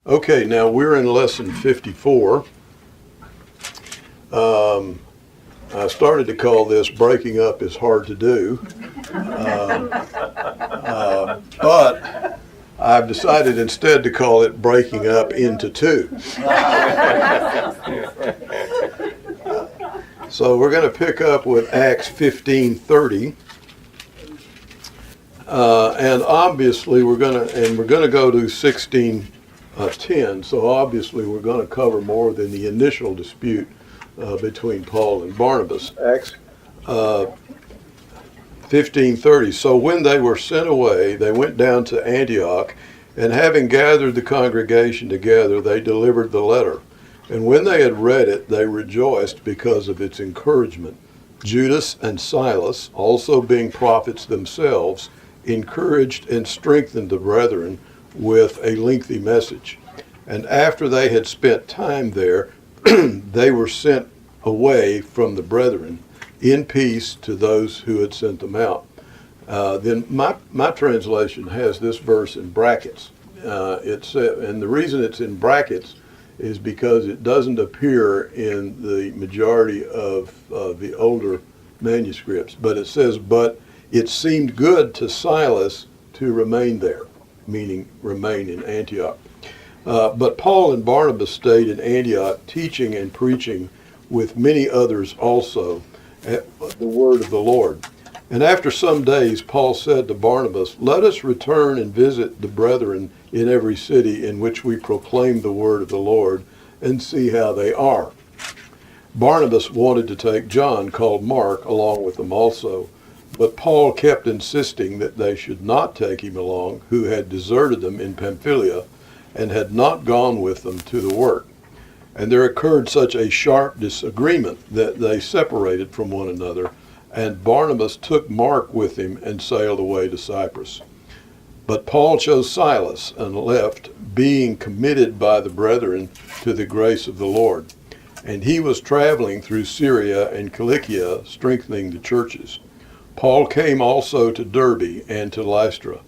Okay, now we're in lesson 54. I started to call this breaking up is hard to do, but I've decided instead to call it breaking up into two. So we're going to pick up with Acts 15:30. And obviously we're going to go to 16:10. So obviously we're going to cover more than the initial dispute between Paul and Barnabas. Acts 15:30. So when they were sent away, they went down to Antioch, and having gathered the congregation together, they delivered the letter. And when they had read it, they rejoiced because of its encouragement. Judas and Silas, also being prophets themselves, encouraged and strengthened the brethren with a lengthy message. And after they had spent time there, they were sent away from the brethren in peace to those who had sent them out. Then my translation has this verse in brackets. And the reason it's in brackets is because it doesn't appear in the majority of the older manuscripts. But it says, but it seemed good to Silas to remain there, meaning remain in Antioch. But Paul and Barnabas stayed in Antioch, teaching and preaching with many others also the word of the Lord. And after some days, Paul said to Barnabas, let us return and visit the brethren in every city in which we proclaim the word of the Lord and see how they are. Barnabas wanted to take John, called Mark, along with them also. But Paul kept insisting that they should not take him along, who had deserted them in Pamphylia and had not gone with them to the work. And there occurred such a sharp disagreement that they separated from one another, and Barnabas took Mark with him and sailed away to Cyprus. But Paul chose Silas and left, being committed by the brethren to the grace of the Lord. And he was traveling through Syria and Cilicia, strengthening the churches. Paul came also to Derbe and to Lystra,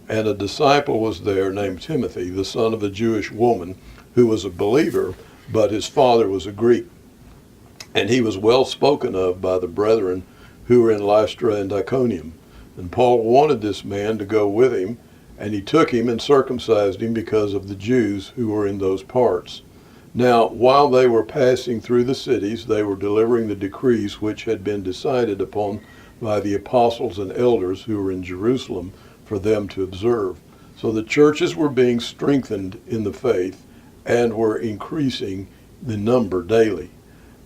and a disciple was there named Timothy, the son of a Jewish woman, who was a believer, but his father was a Greek. And he was well spoken of by the brethren who were in Lystra and Iconium. And Paul wanted this man to go with him, and he took him and circumcised him because of the Jews who were in those parts. Now, while they were passing through the cities, they were delivering the decrees which had been decided upon by the apostles and elders who were in Jerusalem for them to observe. So the churches were being strengthened in the faith and were increasing the number daily.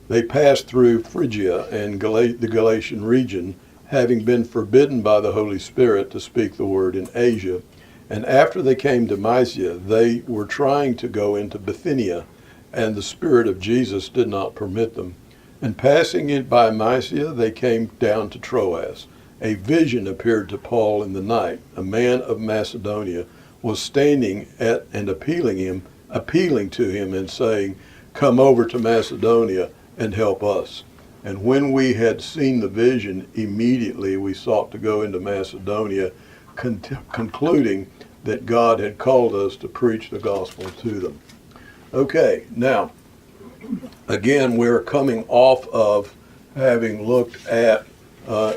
They passed through Phrygia and the Galatian region, having been forbidden by the Holy Spirit to speak the word in Asia. And after they came to Mysia, they were trying to go into Bithynia, and the Spirit of Jesus did not permit them. And passing it by Mysia, they came down to Troas. A vision appeared to Paul in the night. A man of Macedonia was standing and appealing to him and saying, come over to Macedonia and help us. And when we had seen the vision, immediately we sought to go into Macedonia, concluding that God had called us to preach the gospel to them. Okay, now, again, we're coming off of having looked at,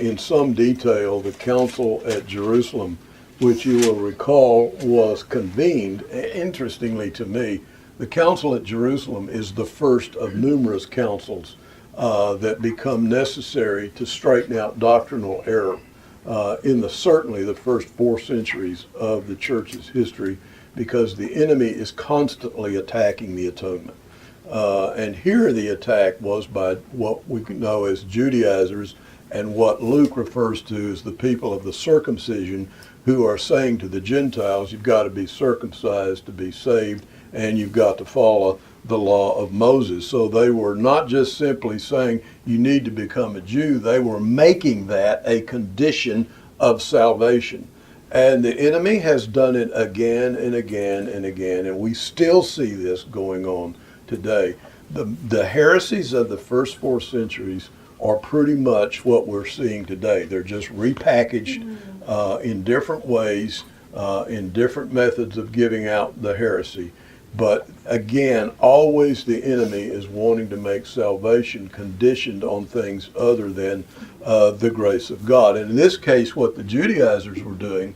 in some detail, the council at Jerusalem, which you will recall was convened. Interestingly to me, the council at Jerusalem is the first of numerous councils that become necessary to straighten out doctrinal error in certainly the first 4 centuries of the church's history, because the enemy is constantly attacking the atonement. And here the attack was by what we know as Judaizers, and what Luke refers to as the people of the circumcision, who are saying to the Gentiles, you've got to be circumcised to be saved, and you've got to follow the law of Moses. So they were not just simply saying you need to become a Jew, they were making that a condition of salvation. And the enemy has done it again and again and again, and we still see this going on today. The heresies of the first 4 centuries are pretty much what we're seeing today. They're just repackaged in different ways, in different methods of giving out the heresy. But again, always the enemy is wanting to make salvation conditioned on things other than the grace of God. And in this case, what the Judaizers were doing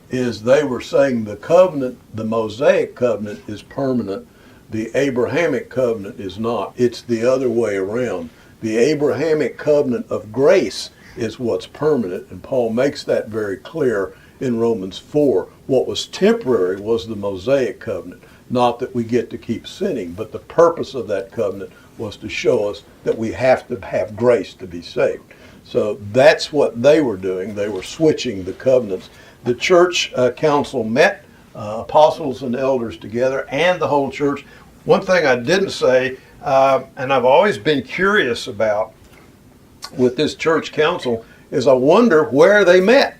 is they were saying the covenant, the Mosaic covenant, is permanent. The Abrahamic covenant is not. It's the other way around. The Abrahamic covenant of grace is what's permanent, and Paul makes that very clear in Romans 4. What was temporary was the Mosaic covenant. Not that we get to keep sinning, but the purpose of that covenant was to show us that we have to have grace to be saved. So that's what they were doing. They were switching the covenants. The church council met, apostles and elders together, and the whole church. One thing I didn't say, and I've always been curious about with this church council, is I wonder where they met.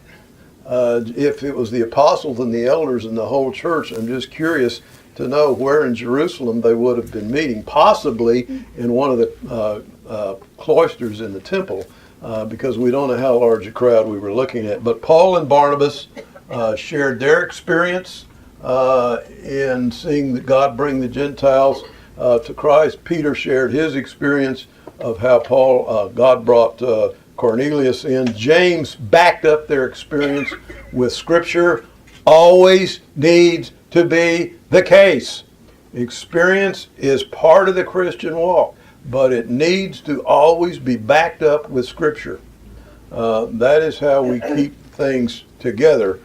If it was the apostles and the elders and the whole church, I'm just curious to know where in Jerusalem they would have been meeting, possibly in one of the cloisters in the temple, because we don't know how large a crowd we were looking at. But Paul and Barnabas shared their experience in seeing God bring the Gentiles to Christ. Peter shared his experience of how God brought Cornelius in. James backed up their experience with Scripture. Always needs to be the case. Experience is part of the Christian walk, but it needs to always be backed up with Scripture. That is how we keep things together,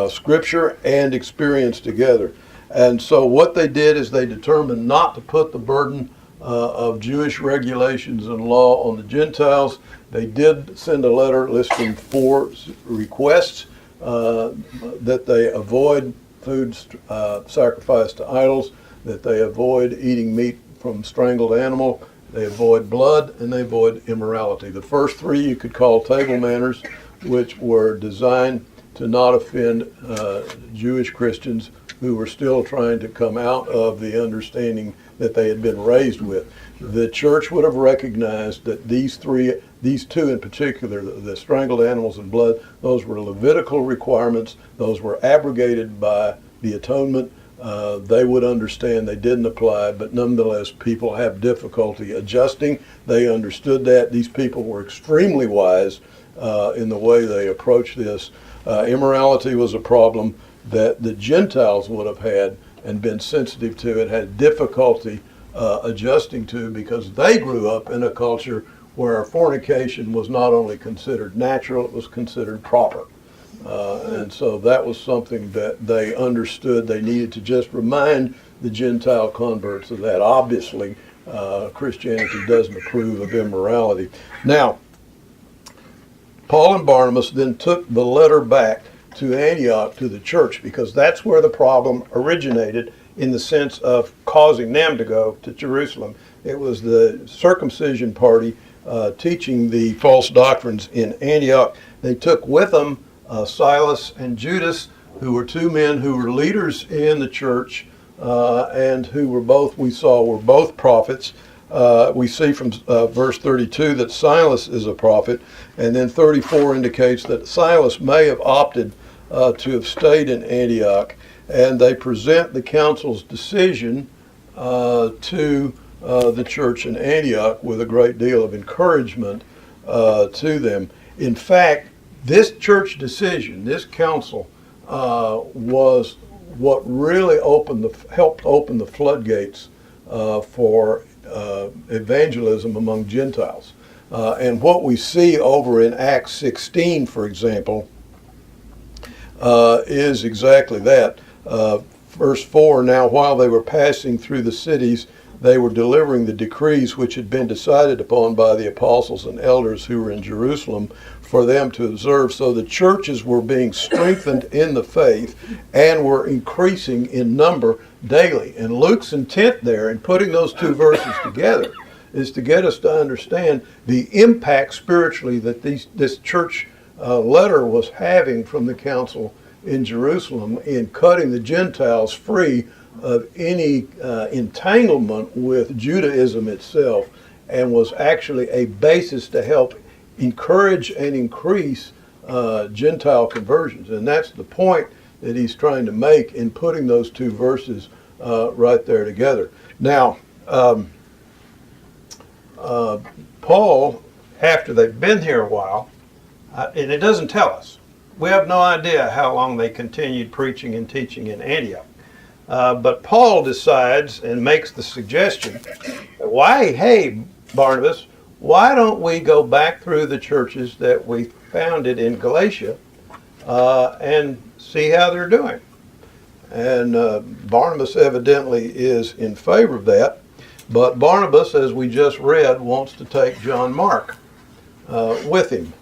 Scripture and experience together. And so what they did is they determined not to put the burden of Jewish regulations and law on the Gentiles. They did send a letter listing 4 requests that they avoid food sacrificed to idols, that they avoid eating meat from strangled animal, they avoid blood, and they avoid immorality. The first 3 you could call table manners, which were designed to not offend Jewish Christians who were still trying to come out of the understanding that they had been raised with. The church would have recognized that these 2 in particular, the strangled animals and blood, those were Levitical requirements. Those were abrogated by the atonement. They would understand they didn't apply, but nonetheless people have difficulty adjusting. They understood that. These people were extremely wise in the way they approached this. Immorality was a problem that the Gentiles would have had and been sensitive to and had difficulty adjusting to, because they grew up in a culture where fornication was not only considered natural, it was considered proper. And so that was something that they understood. They needed to just remind the Gentile converts of that. Obviously, Christianity doesn't approve of immorality. Now, Paul and Barnabas then took the letter back to Antioch, to the church, because that's where the problem originated, in the sense of causing them to go to Jerusalem. It was the circumcision party teaching the false doctrines in Antioch. They took with them Silas and Judas, who were 2 men who were leaders in the church and who were both prophets. We see from verse 32 that Silas is a prophet, and then 34 indicates that Silas may have opted to have stayed in Antioch, and they present the council's decision to the church in Antioch with a great deal of encouragement to them. In fact, this church decision, this council, was what really helped open the floodgates for evangelism among Gentiles. And what we see over in Acts 16, for example, is exactly that. Verse 4, now while they were passing through the cities, they were delivering the decrees which had been decided upon by the apostles and elders who were in Jerusalem for them to observe. So the churches were being strengthened in the faith and were increasing in number daily. And Luke's intent there in putting those 2 verses together is to get us to understand the impact spiritually that this church letter was having from the council in Jerusalem in cutting the Gentiles free of any entanglement with Judaism itself, and was actually a basis to help encourage and increase Gentile conversions. And that's the point that he's trying to make in putting those 2 verses right there together. Now, Paul, after they've been here a while, and it doesn't tell us. We have no idea how long they continued preaching and teaching in Antioch. But Paul decides and makes the suggestion, hey, Barnabas, why don't we go back through the churches that we founded in Galatia and see how they're doing? And Barnabas evidently is in favor of that. But Barnabas, as we just read, wants to take John Mark with him.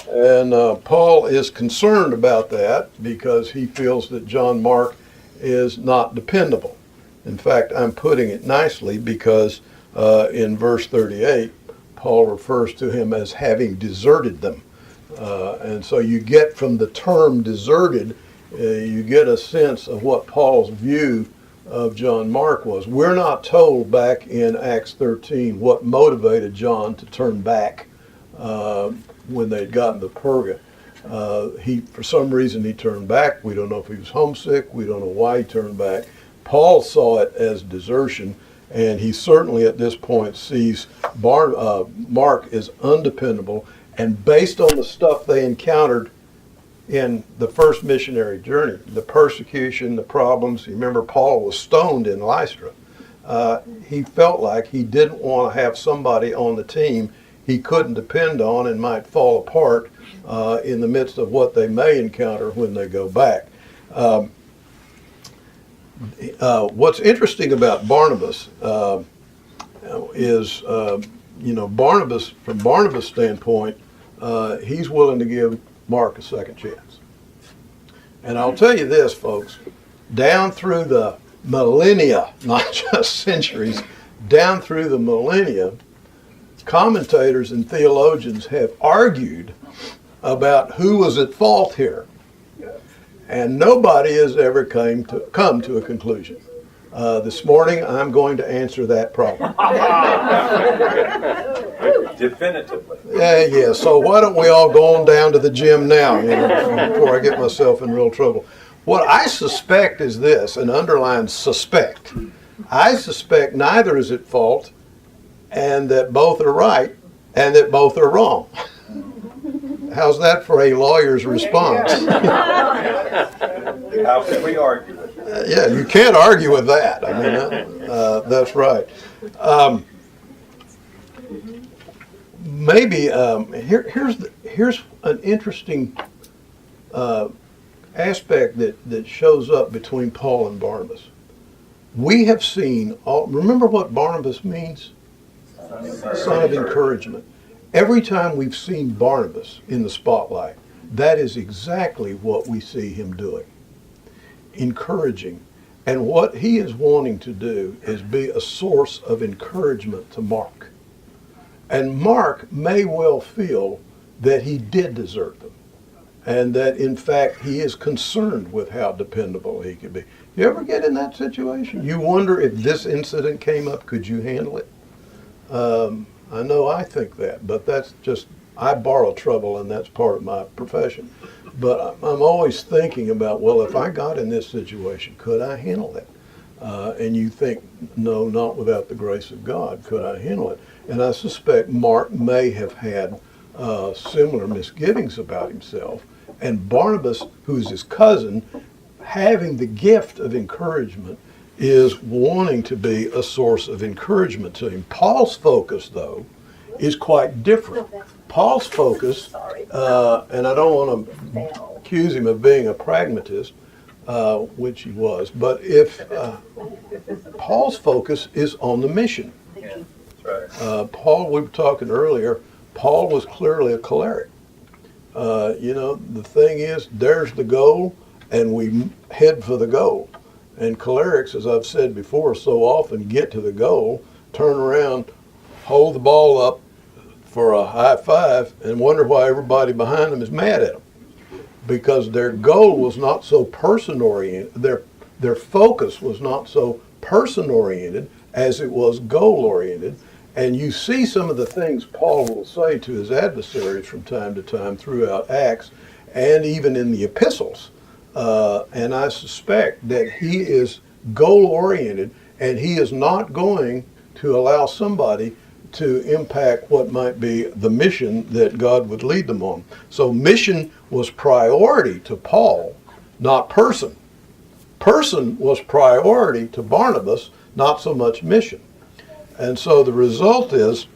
And Paul is concerned about that because he feels that John Mark is not dependable. In fact, I'm putting it nicely because in verse 38, Paul refers to him as having deserted them. And so you get from the term deserted, you get a sense of what Paul's view of John Mark was. We're not told back in Acts 13 what motivated John to turn back when they'd gotten to Perga. For some reason he turned back. We don't know if he was homesick. We don't know why he turned back. Paul saw it as desertion, and he certainly at this point sees Mark is undependable, and based on the stuff they encountered in the first missionary journey, the persecution, the problems. You remember Paul was stoned in Lystra. He felt like he didn't want to have somebody on the team he couldn't depend on and might fall apart in the midst of what they may encounter when they go back. What's interesting about Barnabas is, Barnabas, from Barnabas' standpoint, he's willing to give Mark a second chance. And I'll tell you this, folks, down through the millennia, not just centuries, down through the millennia, commentators and theologians have argued about who was at fault here. And nobody has ever come to a conclusion. This morning, I'm going to answer that problem. Definitively. Yeah. So why don't we all go on down to the gym now, before I get myself in real trouble. What I suspect is this, and underline suspect. I suspect neither is at fault, and that both are right, and that both are wrong. How's that for a lawyer's response? How can we argue? Yeah, you can't argue with that. I mean, that's right. Maybe here's an interesting aspect that shows up between Paul and Barnabas. We have seen remember what Barnabas means? Son of encouragement. Every time we've seen Barnabas in the spotlight, that is exactly what we see him doing. Encouraging. And what he is wanting to do is be a source of encouragement to Mark. And Mark may well feel that he did desert them, and that in fact he is concerned with how dependable he could be. You ever get in that situation? You wonder if this incident came up, could you handle it? I know I think that, but that's just, I borrow trouble and that's part of my profession. But I'm always thinking about, well, if I got in this situation, could I handle it? And you think, no, not without the grace of God, could I handle it? And I suspect Mark may have had similar misgivings about himself. And Barnabas, who's his cousin, having the gift of encouragement, is wanting to be a source of encouragement to him. Paul's focus, though, is quite different. Paul's focus, and I don't want to accuse him of being a pragmatist, which he was, but if Paul's focus is on the mission. Yeah, that's right. Paul, we were talking earlier, Paul was clearly a choleric. The thing is, there's the goal, and we head for the goal. And cholerics, as I've said before, so often get to the goal, turn around, hold the ball up for a high five, and wonder why everybody behind them is mad at them. Because their goal was not so person-oriented, their focus was not so person-oriented as it was goal-oriented. And you see some of the things Paul will say to his adversaries from time to time throughout Acts, and even in the epistles. And I suspect that he is goal-oriented, and he is not going to allow somebody to impact what might be the mission that God would lead them on. So mission was priority to Paul, not person. Person was priority to Barnabas, not so much mission. And so the result is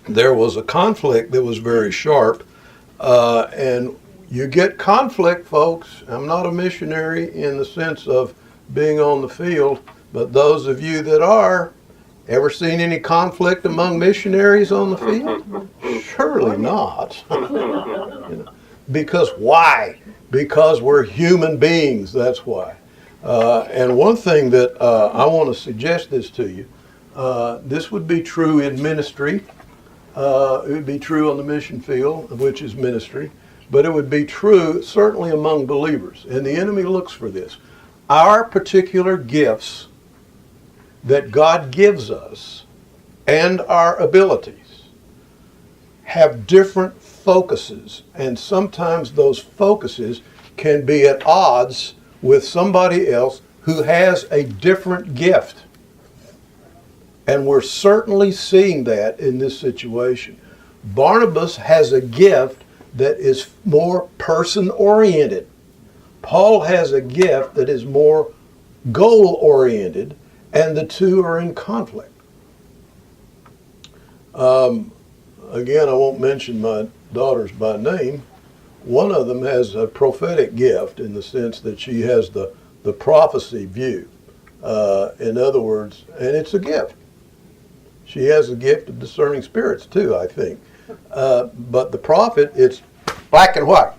there was a conflict that was very sharp, and you get conflict, folks. I'm not a missionary in the sense of being on the field, but those of you that are, ever seen any conflict among missionaries on the field? Surely not. Because why? Because we're human beings, that's why. And one thing that I want to suggest this to you, this would be true in ministry. It would be true on the mission field, which is ministry, but it would be true certainly among believers. And the enemy looks for this. Our particular gifts that God gives us and our abilities have different focuses, and sometimes those focuses can be at odds with somebody else who has a different gift. And we're certainly seeing that in this situation. Barnabas has a gift that is more person-oriented. Paul has a gift that is more goal-oriented, and the two are in conflict. Again, I won't mention my daughters by name. One of them has a prophetic gift in the sense that she has the prophecy view. In other words, and it's a gift. She has a gift of discerning spirits too, I think. But the prophet, it's black and white.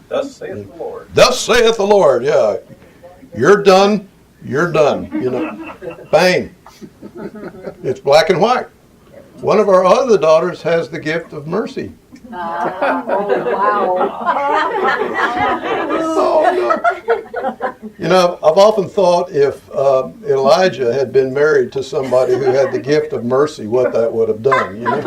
Thus saith the Lord. Thus saith the Lord, yeah. You're done, you're done. You know, bang. It's black and white. One of our other daughters has the gift of mercy. Wow. Oh, no. You know, I've often thought if Elijah had been married to somebody who had the gift of mercy, what that would have done, you know?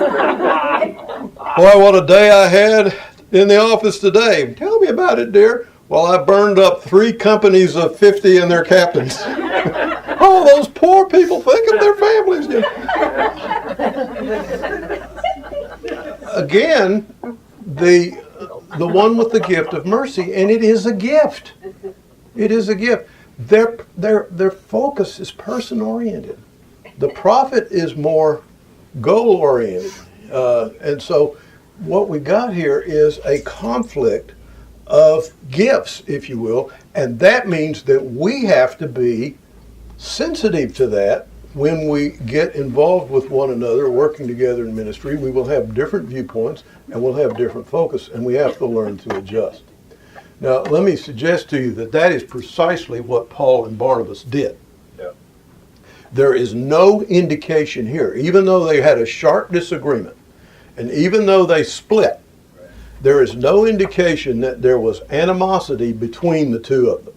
Boy, what a day I had in the office today. Tell me about it, dear. Well, I burned up 3 companies of 50 and their captains. Oh, those poor people, think of their families. You know? Again, the one with the gift of mercy, and it is a gift. It is a gift. Their focus is person-oriented. The prophet is more goal-oriented. And so what we got here is a conflict of gifts, if you will, and that means that we have to be sensitive to that. When we get involved with one another, working together in ministry, we will have different viewpoints and we'll have different focus, and we have to learn to adjust. Now, let me suggest to you that that is precisely what Paul and Barnabas did. Yeah. There is no indication here, even though they had a sharp disagreement, and even though they split, there is no indication that there was animosity between the two of them,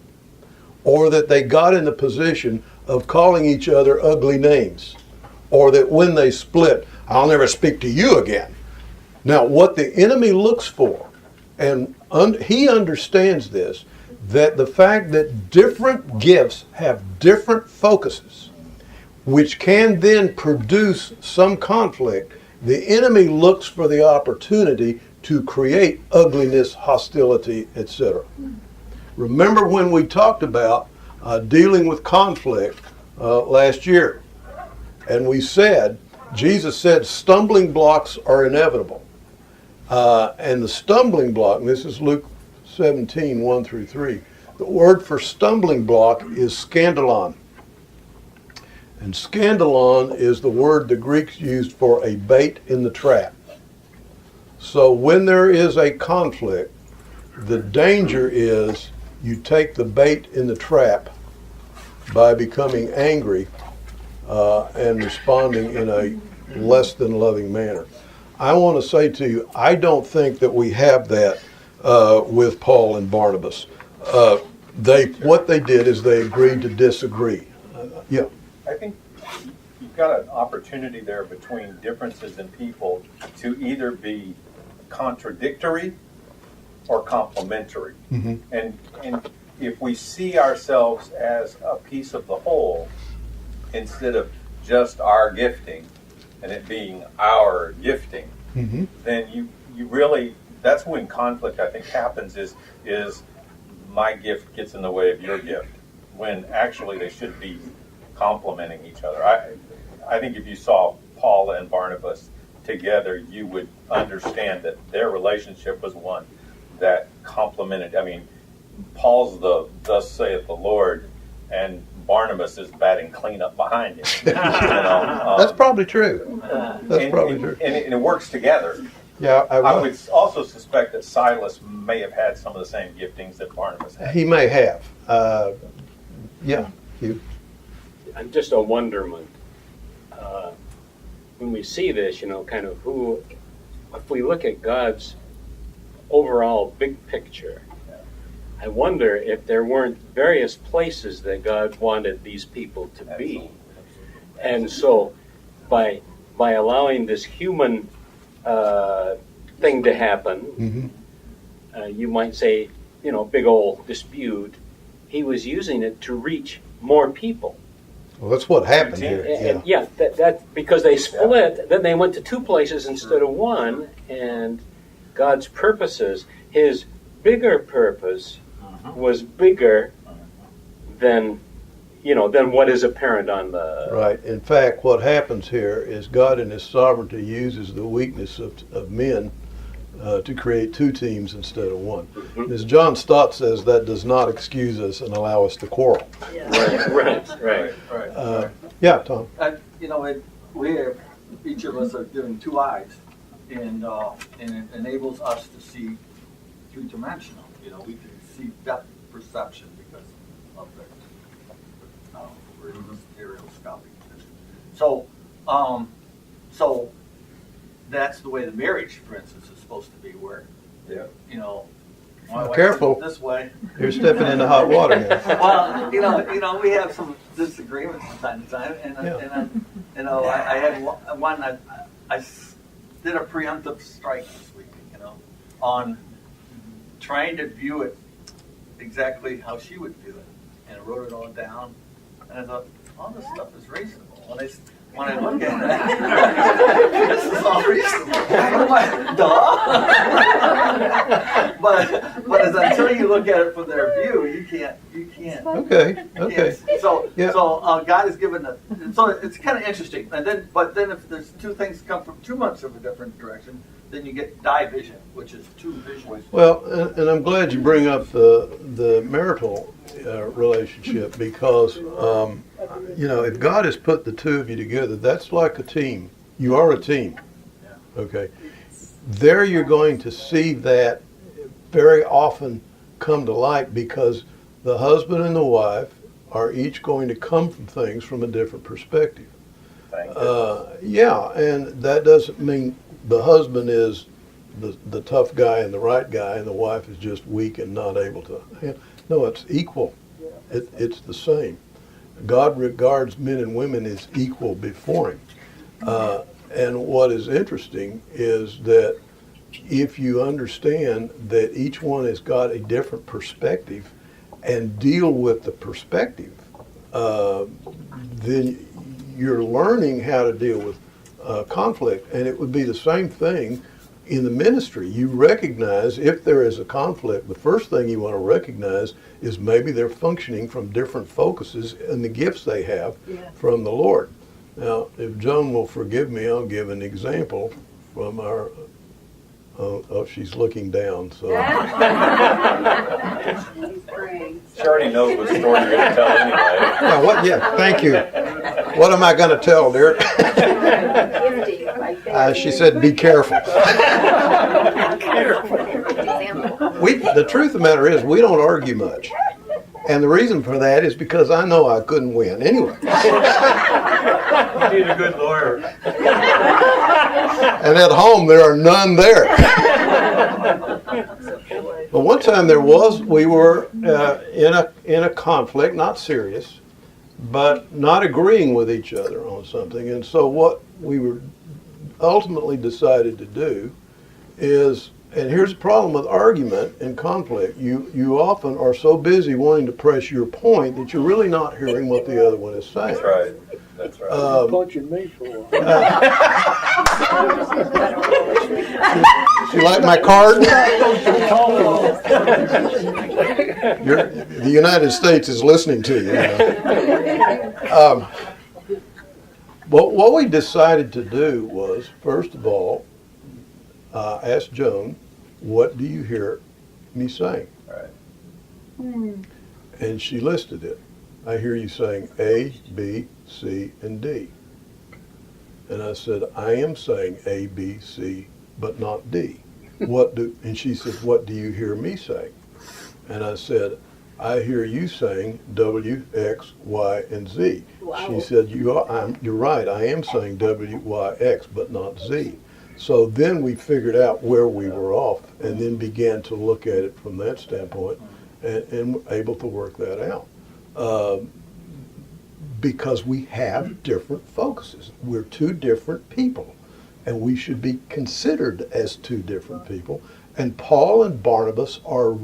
or that they got in the position of calling each other ugly names, or that when they split, I'll never speak to you again. Now, what the enemy looks for, and he understands this, that the fact that different gifts have different focuses, which can then produce some conflict, the enemy looks for the opportunity to create ugliness, hostility, etc. Remember when we talked about dealing with conflict last year, and we said, Jesus said stumbling blocks are inevitable. And the stumbling block, and this is Luke 17, 1 through 3, the word for stumbling block is scandalon. And scandalon is the word the Greeks used for a bait in the trap. So when there is a conflict, the danger is you take the bait in the trap by becoming angry and responding in a less than loving manner. I want to say to you, I don't think that we have that with Paul and Barnabas. What they did is they agreed to disagree. Yeah. I think you've got an opportunity there between differences in people to either be contradictory or complementary. Mm-hmm. And if we see ourselves as a piece of the whole instead of just our gifting and it being our gifting, then you really, that's when conflict, I think, happens is my gift gets in the way of your gift, when actually they should be complementing each other. I think if you saw Paul and Barnabas together, you would understand that their relationship was one that complemented. I mean, Paul's the "Thus saith the Lord," and Barnabas is batting cleanup behind him. That's probably true. That's probably true. And it works together. Yeah, I would also suspect that Silas may have had some of the same giftings that Barnabas had. He may have. Yeah. I'm just a wonderment. When we see this, kind of if we look at God's overall big picture, I wonder if there weren't various places that God wanted these people to be. And so by allowing this human thing to happen, you might say, big old dispute, he was using it to reach more people. Well, that's what happened here. Yeah, that because they split, then they went to two places instead of one, and God's purposes, his bigger purpose was bigger than what is apparent on the... Right. In fact, what happens here is God in his sovereignty uses the weakness of men to create two teams instead of one. As John Stott says, that does not excuse us and allow us to quarrel. Yeah. Right. Yeah, Tom. We have, each of us are given two eyes, and it enables us to see three-dimensional. We can see depth perception because of the stereoscopic vision. So that's the way the marriage, for instance, is supposed to be, where my wife Careful. goes this way. You're stepping into hot water now. Well, we have some disagreements from time to time, and I had one. I did a preemptive strike this week, on trying to view it exactly how she would view it, and I wrote it all down, and I thought, all this stuff is reasonable. When I look at it, this is all reasonable. I'm like, duh. but until you look at it from their view, you can't. Okay. So God has given so it's kind of interesting. And then if there's two things come from too much of a different direction, then you get division, which is two visions. Well, and I'm glad you bring up the marital relationship, because if God has put the two of you together, that's like a team. You are a team. Okay. There you're going to see that very often come to light, because the husband and the wife are each going to come from things from a different perspective. And that doesn't mean the husband is the tough guy and the right guy, and the wife is just weak and not able to. No, it's equal. It's the same. God regards men and women as equal before him. And what is interesting is that if you understand that each one has got a different perspective and deal with the perspective, then you're learning how to deal with conflict. And it would be the same thing in the ministry. You recognize if there is a conflict, the first thing you want to recognize is maybe they're functioning from different focuses and the gifts they have from the Lord. Now, if Joan will forgive me, I'll give an example from our, she's looking down, so. She already knows what story you're going to tell anyway. Thank you. What am I going to tell, dear? She said, be careful. The truth of the matter is, we don't argue much. And the reason for that is because I know I couldn't win. Anyway. You need a good lawyer. And at home, there are none there. But one time we were in a conflict, not serious, but not agreeing with each other on something. And so what we were ultimately decided to do is And here's the problem with argument and conflict. You often are so busy wanting to press your point that you're really not hearing what the other one is saying. That's right. That's right. Punching me for You like my card? The United States is listening to you. But what we decided to do was, first of all, ask Joan, what do you hear me saying? Right. And she listed it. I hear you saying A, B, C, and D. And I said, I am saying A, B, C, but not D. And she said, what do you hear me saying? And I said, I hear you saying W, X, Y, and Z. Wow. She said, you're right, I am saying W, Y, X, but not Z. So then we figured out where we were off and then began to look at it from that standpoint and able to work that out. Because we have different focuses. We're two different people, and we should be considered as two different people. And Paul and Barnabas are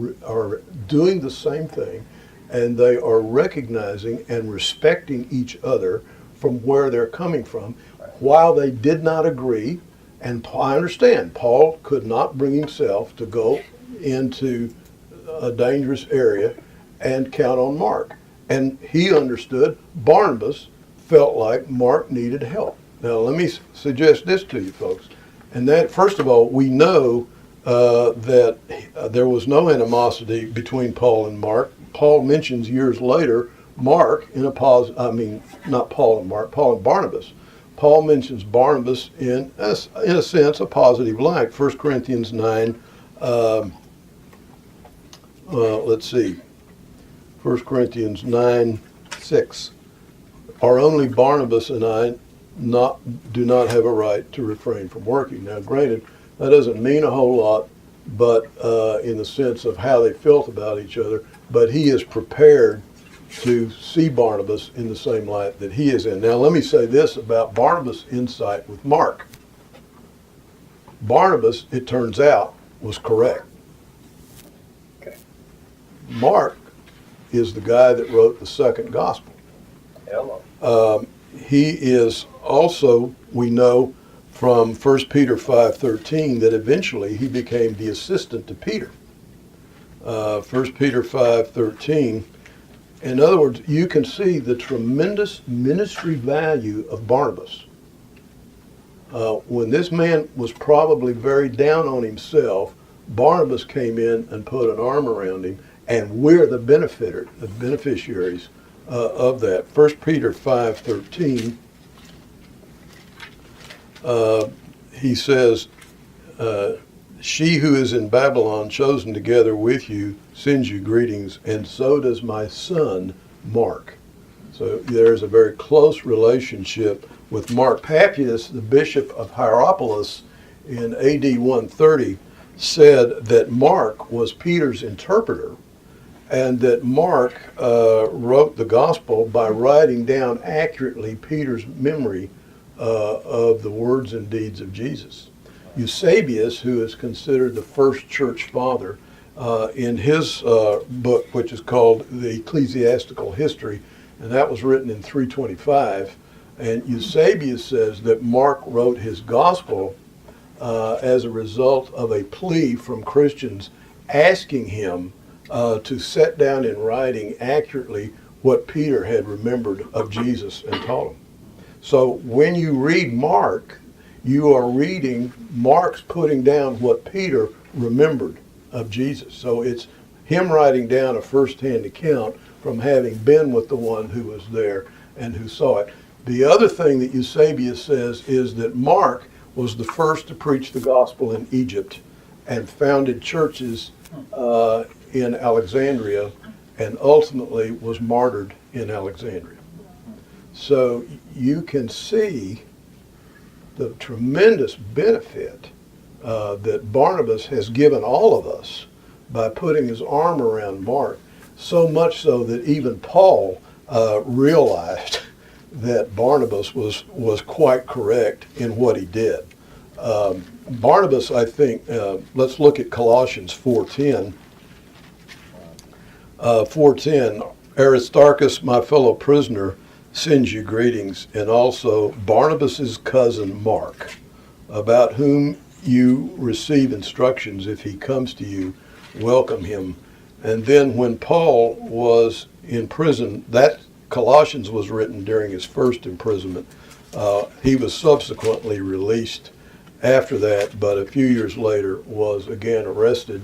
doing the same thing, and they are recognizing and respecting each other from where they're coming from. While they did not agree, and I understand, Paul could not bring himself to go into a dangerous area and count on Mark. And he understood Barnabas felt like Mark needed help. Now, let me suggest this to you folks. And that, first of all, we know that there was no animosity between Paul and Mark. Paul mentions years later Mark in a not Paul and Mark, Paul and Barnabas. Paul mentions Barnabas in a sense, a positive light. 1 Corinthians 9, let's see, 1 Corinthians 9:6. Are only Barnabas and I do not have a right to refrain from working? Now, granted, that doesn't mean a whole lot, but in the sense of how they felt about each other, but he is prepared to see Barnabas in the same light that he is in. Now, let me say this about Barnabas' insight with Mark. Barnabas, it turns out, was correct. Okay. Mark is the guy that wrote the second gospel. Hello. He is also, we know from 1 Peter 5:13, that eventually he became the assistant to Peter. 1 Peter 5:13. In other words, you can see the tremendous ministry value of Barnabas. When this man was probably very down on himself, Barnabas came in and put an arm around him, and we're the beneficiaries of that. 1 Peter 5:13, he says, she who is in Babylon, chosen together with you, sends you greetings, and so does my son, Mark. So there's a very close relationship with Mark. Papias, the bishop of Hierapolis in AD 130, said that Mark was Peter's interpreter, and that Mark wrote the gospel by writing down accurately Peter's memory of the words and deeds of Jesus. Eusebius, who is considered the first church father, in his book, which is called The Ecclesiastical History, and that was written in 325, and Eusebius says that Mark wrote his gospel as a result of a plea from Christians asking him to set down in writing accurately what Peter had remembered of Jesus and taught him. So when you read Mark, you are reading Mark's putting down what Peter remembered of Jesus. So it's him writing down a first-hand account from having been with the one who was there and who saw it. The other thing that Eusebius says is that Mark was the first to preach the gospel in Egypt and founded churches in Alexandria, and ultimately was martyred in Alexandria. So you can see the tremendous benefit that Barnabas has given all of us by putting his arm around Mark, so much so that even Paul realized that Barnabas was quite correct in what he did. Barnabas, I think, let's look at Colossians 4:10. 4:10, Aristarchus, my fellow prisoner, sends you greetings, and also Barnabas's cousin Mark, about whom you receive instructions. If he comes to you, welcome him. And then when Paul was in prison, that Colossians was written during his first imprisonment. He was subsequently released after that, but a few years later was again arrested,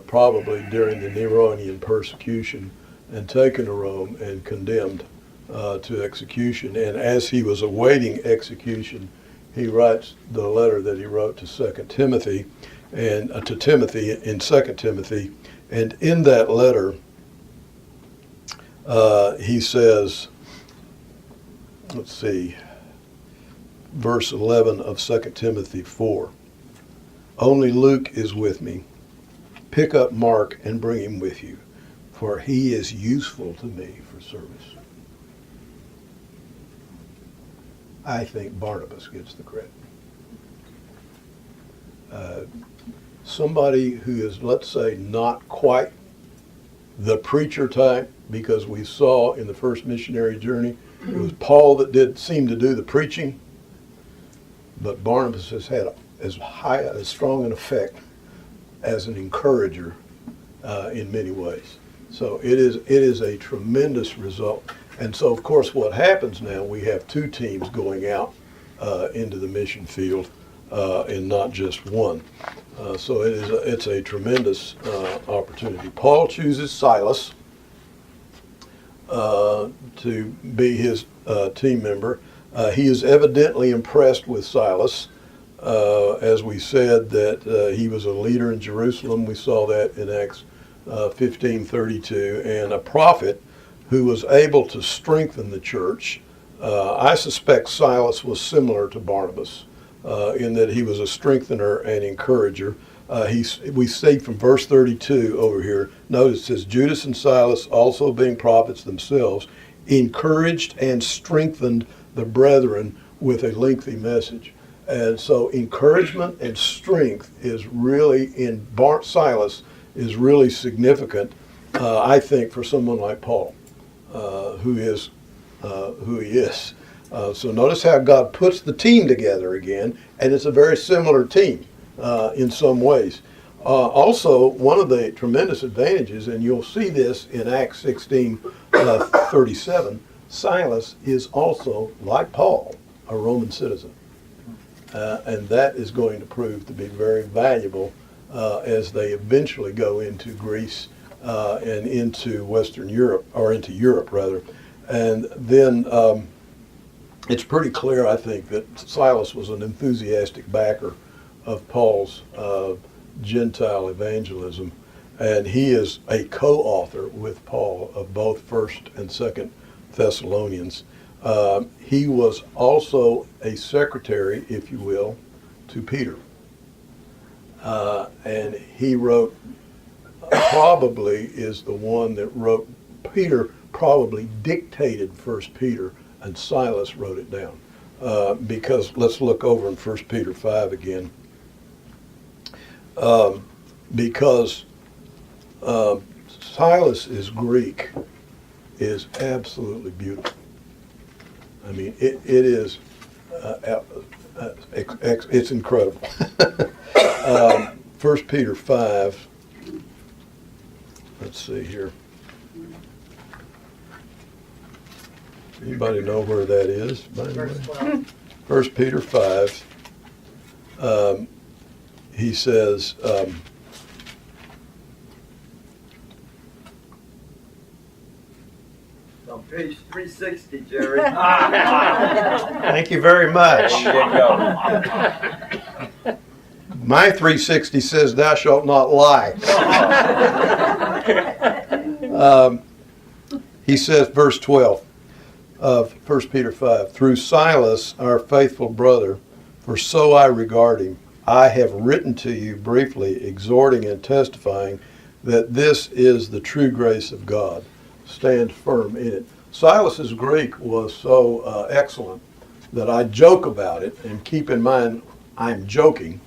probably during the Neronian persecution, and taken to Rome and condemned to execution. And as he was awaiting execution, he writes the letter that he wrote to 2 Timothy, and to Timothy in 2 Timothy. And in that letter, he says, let's see, verse 11 of 2 Timothy 4, only Luke is with me. Pick up Mark and bring him with you, for he is useful to me for service. I think Barnabas gets the credit. Somebody who is, let's say, not quite the preacher type, because we saw in the first missionary journey, it was Paul that seemed to do the preaching, but Barnabas has had as strong an effect as an encourager in many ways. So it is a tremendous result. And so, of course, what happens now, we have two teams going out into the mission field and not just one. So it's a tremendous opportunity. Paul chooses Silas to be his team member. He is evidently impressed with Silas. As we said, that he was a leader in Jerusalem. We saw that in Acts 15:32, and a prophet who was able to strengthen the church. I suspect Silas was similar to Barnabas in that he was a strengthener and encourager. We see from verse 32 over here, notice it says, Judas and Silas, also being prophets themselves, encouraged and strengthened the brethren with a lengthy message. And so encouragement and strength is really, in Silas, is really significant, I think, for someone like Paul, who he is. So notice how God puts the team together again, and it's a very similar team in some ways. Also, one of the tremendous advantages, and you'll see this in Acts 16:37, Silas is also, like Paul, a Roman citizen. And that is going to prove to be very valuable as they eventually go into Greece and into Western Europe, or into Europe rather. And then it's pretty clear, I think, that Silas was an enthusiastic backer of Paul's Gentile evangelism, and he is a co-author with Paul of both 1st and 2nd Thessalonians. He was also a secretary, if you will, to Peter. And he wrote, probably is the one that wrote, Peter probably dictated 1 Peter, and Silas wrote it down. Because let's look over in 1 Peter 5 again. Because Silas's Greek is absolutely beautiful. I mean, it is, it's incredible. 1 Peter 5, let's see here. Anybody know where that is, by the way? 1 Peter 5, he says, On page 360, Jerry. Thank you very much. There you go. my 360 says, thou shalt not lie. He says, verse 12 of 1 Peter 5, through Silas, our faithful brother, for so I regard him, I have written to you briefly, exhorting and testifying that this is the true grace of God. Stand firm in it. Silas's Greek was so excellent that I joke about it, and keep in mind I'm joking.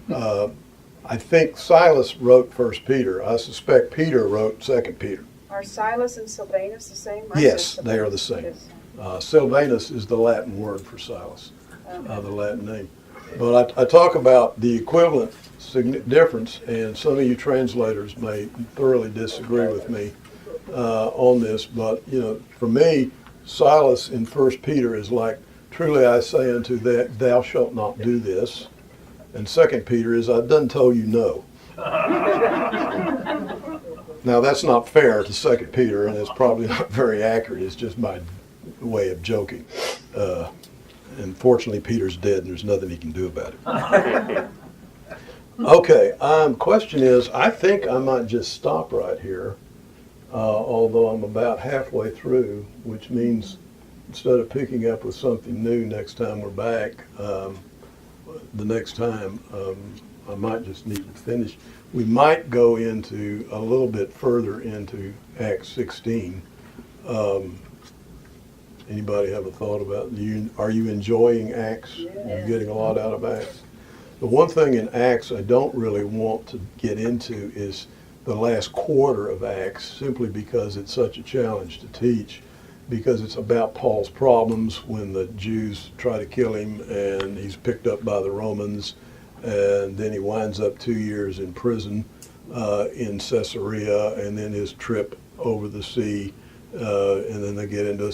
I think Silas wrote First Peter. I suspect Peter wrote Second Peter. Are Silas and Silvanus the same? Yes, they are the same. Silvanus is the Latin word for Silas, the Latin name. But I talk about the equivalent difference, and some of you translators may thoroughly disagree with me on this. But for me, Silas in First Peter is like, "Truly I say unto thee, thou shalt not do this." And Second Peter is, "I done told you no." Now that's not fair to Second Peter, and it's probably not very accurate. It's just my way of joking. And fortunately, Peter's dead, and there's nothing he can do about it. Okay, question is, I think I might just stop right here, although I'm about halfway through, which means instead of picking up with something new next time we're back, the next time, I might just need to finish. We might go into a little bit further into Acts 16. Anybody have a thought about it? Are you enjoying Acts? Are you getting a lot out of Acts? The one thing in Acts I don't really want to get into is the last quarter of Acts, simply because it's such a challenge to teach, because it's about Paul's problems when the Jews try to kill him and he's picked up by the Romans, and then he winds up 2 years in prison in Caesarea, and then his trip over the sea, and then they get into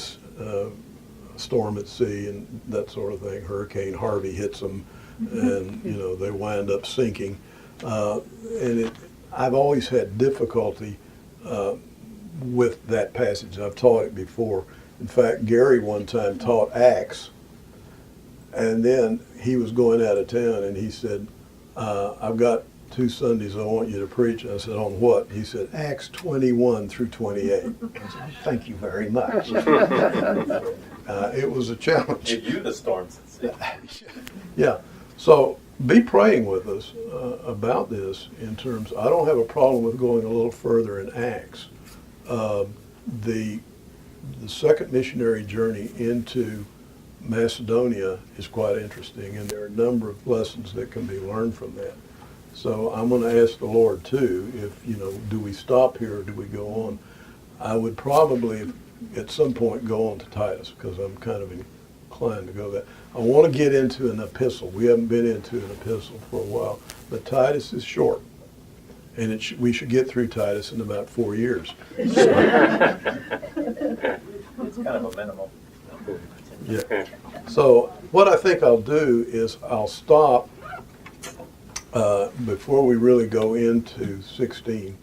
storm at sea and that sort of thing. Hurricane Harvey hits them, and they wind up sinking. I've always had difficulty with that passage. I've taught it before. In fact, Gary one time taught Acts, and then he was going out of town, and he said, "I've got 2 Sundays I want you to preach." And I said, "On what?" He said, "Acts 21 through 28. I said, "Thank you very much." It was a challenge. Give you the storms at sea. Yeah. So be praying with us about this in terms, I don't have a problem with going a little further in Acts. The second missionary journey into Macedonia is quite interesting, and there are a number of lessons that can be learned from that. So I'm going to ask the Lord too, if, do we stop here or do we go on? I would probably at some point go on to Titus, because I'm kind of inclined to go there. I want to get into an epistle. We haven't been into an epistle for a while, but Titus is short, and we should get through Titus in about 4 years. It's kind of a minimal. Yeah. So what I think I'll do is I'll stop before we really go into 16.